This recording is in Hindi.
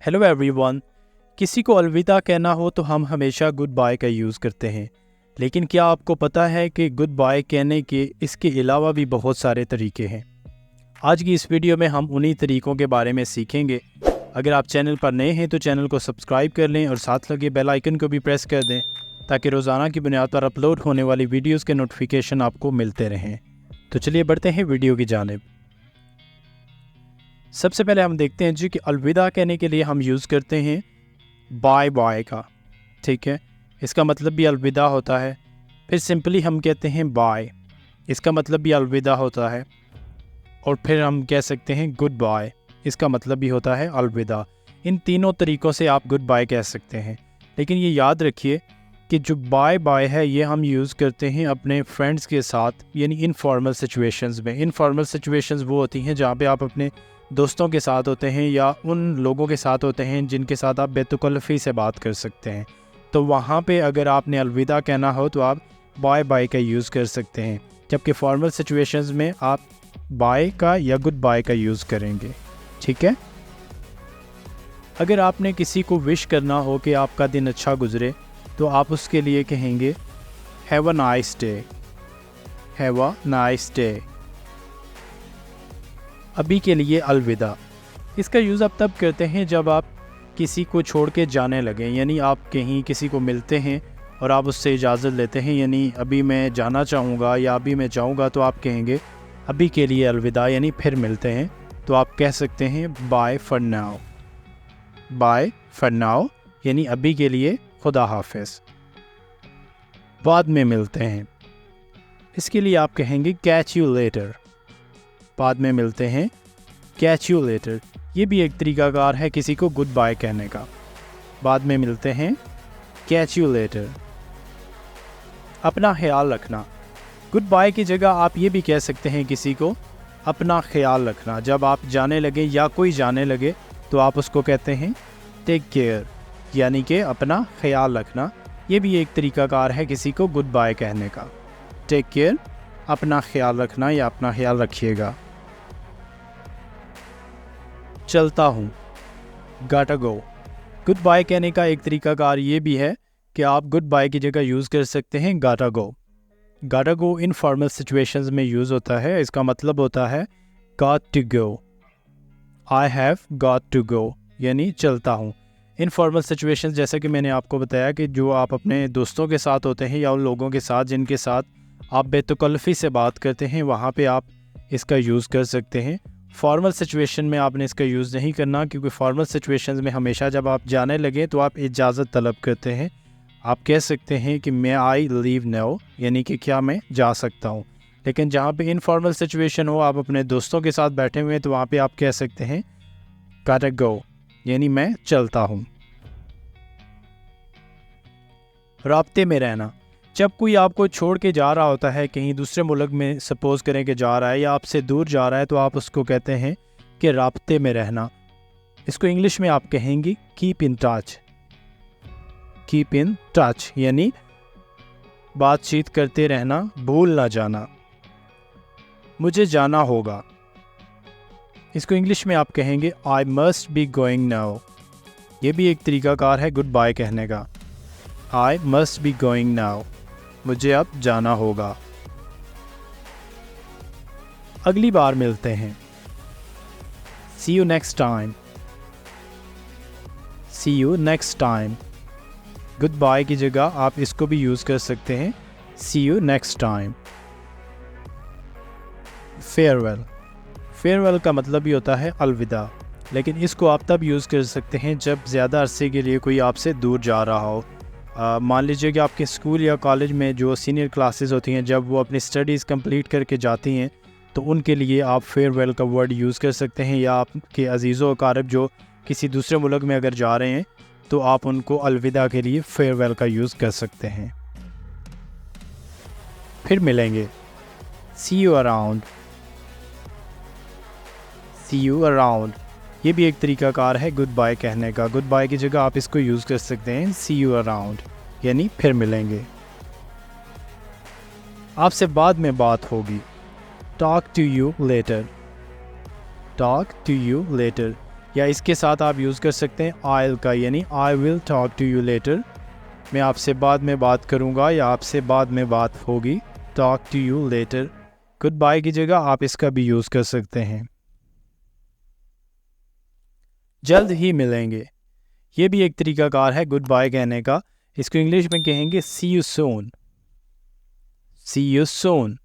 Hello everyone. किसी को अलविदा कहना हो तो हम हमेशा गुड बाय का यूज़ करते हैं, लेकिन क्या आपको पता है कि गुड बाय कहने के इसके अलावा भी बहुत सारे तरीके हैं। आज की इस वीडियो में हम उन्हीं तरीक़ों के बारे में सीखेंगे। अगर आप चैनल पर नए हैं तो चैनल को सब्सक्राइब कर लें और साथ लगे बेल आइकन को भी प्रेस कर दें ताकि रोज़ाना की बुनियाद पर अपलोड होने वाली वीडियोज़ के नोटिफिकेशन आपको मिलते रहें। तो चलिए बढ़ते हैं वीडियो की जानिब। सबसे पहले हम देखते हैं जी कि अलविदा कहने के लिए हम यूज़ करते हैं बाय बाय का। ठीक है, इसका मतलब भी अलविदा होता है। फिर सिंपली हम कहते हैं बाय, इसका मतलब भी अलविदा होता है। और फिर हम कह सकते हैं गुड बाय, इसका मतलब भी होता है अलविदा। इन तीनों तरीक़ों से आप गुड बाय कह सकते हैं। लेकिन ये याद रखिए कि जो बाय बाय है ये हम यूज़ करते हैं अपने फ्रेंड्स के साथ, यानी इनफॉर्मल सिचुएशंस में। इनफॉर्मल सिचुएशंस वो होती हैं जहाँ पे आप अपने दोस्तों के साथ होते हैं या उन लोगों के साथ होते हैं जिनके साथ आप बेतकल्लफ़ी से बात कर सकते हैं। तो वहाँ पे अगर आपने अलविदा कहना हो तो आप बाय बाय का यूज़ कर सकते हैं, जबकि फॉर्मल सिचुएशंस में आप बाय का या गुड बाय का यूज़ करेंगे। ठीक है, अगर आपने किसी को विश करना हो कि आपका दिन अच्छा गुजरे तो आप उसके लिए कहेंगे have a nice day, have a nice day. अभी के लिए अलविदा, इसका यूज़ आप तब करते हैं जब आप किसी को छोड़ के जाने लगें, यानी आप कहीं किसी को मिलते हैं और आप उससे इजाज़त लेते हैं, यानी अभी मैं जाना चाहूँगा या अभी मैं जाऊँगा, तो आप कहेंगे अभी के लिए अलविदा, यानी फिर मिलते हैं। तो आप कह सकते हैं bye for now, bye for now यानी अभी के लिए खुदा हाफिज़। बाद में मिलते हैं, इसके लिए आप कहेंगे कैच यू लेटर, बाद में मिलते हैं, कैच यू लेटर। ये भी एक तरीकाकार है किसी को गुड बाय कहने का। बाद में मिलते हैं, कैच यू लेटर। अपना ख्याल रखना, गुड बाय की जगह आप ये भी कह सकते हैं किसी को अपना ख्याल रखना। जब आप जाने लगे या कोई जाने लगे तो आप उसको कहते हैं टेक केयर, यानी कि अपना ख्याल रखना। ये भी एक तरीकाकार है किसी को गुड बाय कहने का। टेक केयर, अपना ख्याल रखना या अपना ख्याल रखिएगा। चलता हूँ, गाटा गो। गुड बाय कहने का एक तरीकाकार ये भी है कि आप गुड बाय की जगह यूज़ कर सकते हैं gotta go. Gotta go informal situations में यूज़ होता है। इसका मतलब होता है got to go, I have got to go, यानी चलता हूँ। इनफॉर्मल सिचुएशंस जैसे कि मैंने आपको बताया कि जो आप अपने दोस्तों के साथ होते हैं या उन लोगों के साथ जिनके साथ आप बेतकल्लफ़ी से बात करते हैं, वहाँ पे आप इसका यूज़ कर सकते हैं। फॉर्मल सिचुएशन में आपने इसका यूज़ नहीं करना, क्योंकि फॉर्मल सिचुएशंस में हमेशा जब आप जाने लगें तो आप इजाज़त तलब करते हैं। आप कह सकते हैं कि मे आई लीव नाउ, यानी कि क्या मैं जा सकता हूँ। लेकिन जहाँ पे इनफॉर्मल सिचुएशन हो, आप अपने दोस्तों के साथ बैठे हुए हैं, तो वहाँ पे आप कह सकते हैं gotta go, यानी मैं चलता हूँ। राब्ते में रहना, जब कोई आपको छोड़ के जा रहा होता है कहीं दूसरे मुल्क में, सपोज़ करें कि जा रहा है या आपसे दूर जा रहा है, तो आप उसको कहते हैं कि राब्ते में रहना। इसको इंग्लिश में आप कहेंगे keep in touch, keep in touch यानी बातचीत करते रहना, भूल ना जाना। मुझे जाना होगा, इसको इंग्लिश में आप कहेंगे I must be going now. ये भी एक तरीकाकार है गुड बाय कहने का। I must be going now, मुझे अब जाना होगा। अगली बार मिलते हैं, see you next time, see you next time. Good bye की जगह आप इसको भी यूज़ कर सकते हैं, see you next time. Farewell, farewell का मतलब भी होता है अलविदा, लेकिन इसको आप तब यूज़ कर सकते हैं जब ज़्यादा अरसे के लिए कोई आपसे दूर जा रहा हो। मान लीजिए कि आपके स्कूल या कॉलेज में जो सीनियर क्लासेस होती हैं, जब वो अपनी स्टडीज़ कंप्लीट करके जाती हैं, तो उनके लिए आप फेयरवेल का वर्ड यूज़ कर सकते हैं। या आपके अजीज़ व अकारब जो किसी दूसरे मुल्क में अगर जा रहे हैं, तो आप उनको अलविदा के लिए फेयरवेल का यूज़ कर सकते हैं। फिर मिलेंगे, see you around, see you around. ये भी एक तरीकाकार है गुड बाय कहने का। गुड बाय की जगह आप इसको यूज़ कर सकते हैं, सी यू अराउंड, यानी फिर मिलेंगे, आपसे बाद में बात होगी। Talk to you later, talk to you later. या इसके साथ आप यूज़ कर सकते हैं I'll का, यानी I will talk to you later, मैं आपसे बाद में बात करूँगा या आपसे बाद में बात होगी, talk to you later. Good bye की जगह आप इसका भी यूज़ कर सकते हैं, जल्द ही मिलेंगे, ये भी एक तरीकाकार है गुड बाय कहने का। इसको इंग्लिश में कहेंगे सी you soon, C you soon.